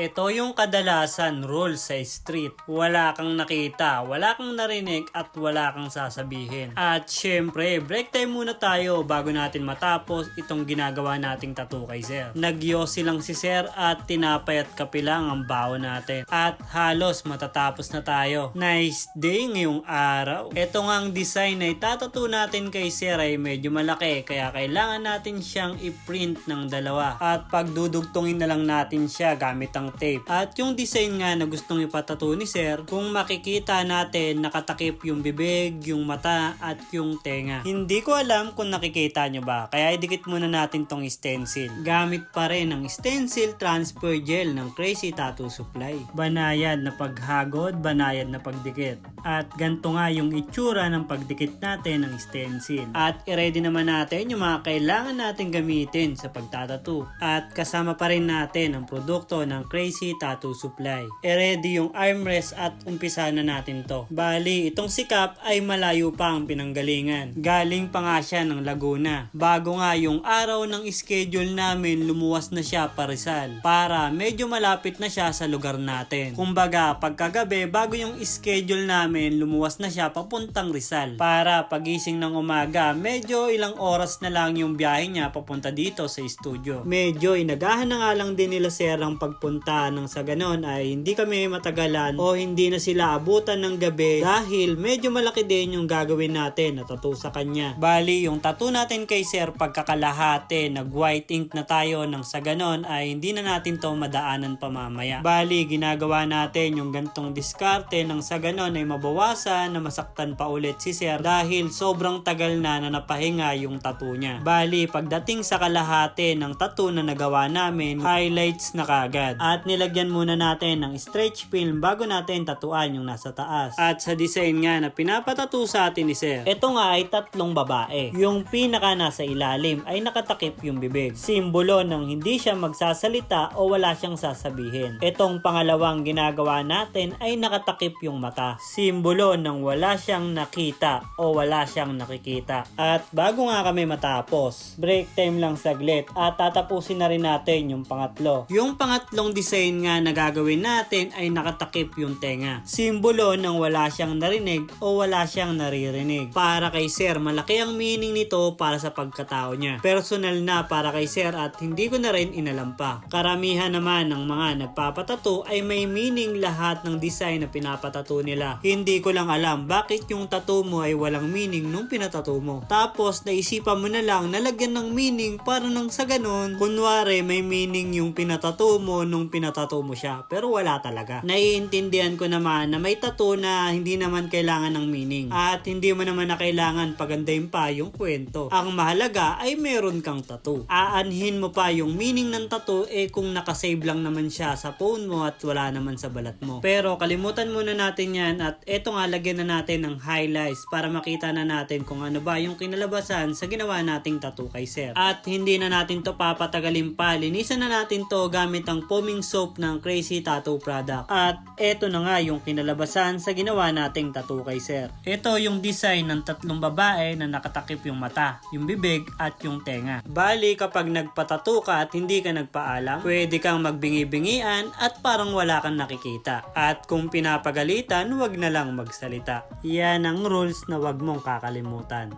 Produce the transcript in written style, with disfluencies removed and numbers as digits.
Ito yung kadalasan rule sa street. Wala kang nakita, wala kang narinig at wala kang sasabihin. At syempre, break time muna tayo bago natin matapos itong ginagawa nating tattoo kay Sir. Nagyosi lang si Sir at tinapay at kape lang ang baon natin. At halos matatapos na tayo. Nice day ngayong araw. Ito nga ang design na itatattoo natin kay Sir ay medyo malaki kaya kailangan natin siyang i-print ng dalawa. At pagdudugtungin na lang natin siya gamit ang tape. At yung design nga na gustong ipatattoo ni Sir, kung makikita natin nakatakip yung bibig, yung mata at yung tenga. Hindi ko alam kung nakikita nyo ba, kaya idikit muna natin tong stencil. Gamit pa rin ang stencil transfer gel ng Crazy Tattoo Supply. Banayad na paghagod, banayad na pagdikit. At ganito nga yung itsura ng pagdikit natin ng stencil. At i-ready naman natin yung mga kailangan natin gamitin sa pagtatattoo. At kasama pa rin natin ang produkto ng Crazy Tattoo Supply. I-ready yung armrest at umpisa na natin to. Bali, itong sikap ay malayo pa ang pinanggalingan. Galing pa nga siya ng Laguna. Bago nga yung araw ng schedule namin, lumuwas na siya pa Rizal. Para medyo malapit na siya sa lugar natin. Kumbaga, pagkagabi, bago yung schedule namin, lumuwas na siya papuntang Rizal. Para pagising ng umaga, medyo ilang oras na lang yung biyahe niya papunta dito sa studio. Medyo inagahan na nga lang din nila Sir ang pagpunta ng sa ganon ay hindi kami matagalan o hindi na sila abutan ng gabi dahil medyo malaki din yung gagawin natin na tattoo sa kanya. Bali, yung tattoo natin kay Sir pagkakalahati, nag white ink na tayo ng sa ganon ay hindi na natin to madaanan pa mamaya. Bali, ginagawa natin yung gantong diskarte ng sa ganon ay mabawasan na masaktan pa ulit si Sir dahil sobrang tagal na napahinga yung tattoo niya. Bali, pagdating sa kalahati ng tattoo na nagawa namin, highlights na kagad. At nilagyan muna natin ng stretch film bago natin tatuan yung nasa taas. At sa design nga na pinapatattoo sa atin ni Sir, ito nga ay tatlong babae. Yung pinaka nasa ilalim ay nakatakip yung bibig. Simbolo ng hindi siya magsasalita o wala siyang sasabihin. Itong pangalawang ginagawa natin ay nakatakip yung mata. Simbolo ng wala siyang nakita o wala siyang nakikita. At bago nga kami matapos, break time lang saglit at tatapusin na rin natin yung pangatlo. Yung pangatlong design nga na gagawin natin ay nakatakip yung tenga. Simbolo ng wala siyang narinig o wala siyang naririnig. Para kay Sir, malaki ang meaning nito para sa pagkatao niya. Personal na para kay Sir at hindi ko na rin inalam pa. Karamihan naman ng mga nagpapatattoo ay may meaning lahat ng design na pinapatattoo nila. Hindi ko lang alam bakit yung tattoo mo ay walang meaning nung pinatattoo mo. Tapos naisipan mo na lang nalagyan ng meaning para nang sa ganun, kunwari may meaning yung pinatattoo mo nung pinatattoo mo siya. Pero wala talaga. Naiintindihan ko naman na may tattoo na hindi naman kailangan ng meaning. At hindi mo naman na kailangan pagandahin pa yung kwento. Ang mahalaga ay meron kang tattoo. Aanhin mo pa yung meaning ng tattoo kung nakasave lang naman siya sa phone mo at wala naman sa balat mo. Pero kalimutan muna natin yan at eto nga lagyan na natin ng highlights para makita na natin kung ano ba yung kinalabasan sa ginawa nating tattoo kay Sir. At hindi na natin to papatagalin pa. Linisan na natin to gamit ang foaming soap ng Crazy Tattoo product. At eto na nga yung kinalabasan sa ginawa nating tattoo kay Sir. Ito yung design ng tatlong babae na nakatakip yung mata, yung bibig at yung tenga. Bali, kapag nagpatattoo ka at hindi ka nagpaalam, pwede kang magbingi-bingian at parang wala kang nakikita. At kung pinapagalitan, wag na lang magsalita. Yan ang rules na wag mong kakalimutan.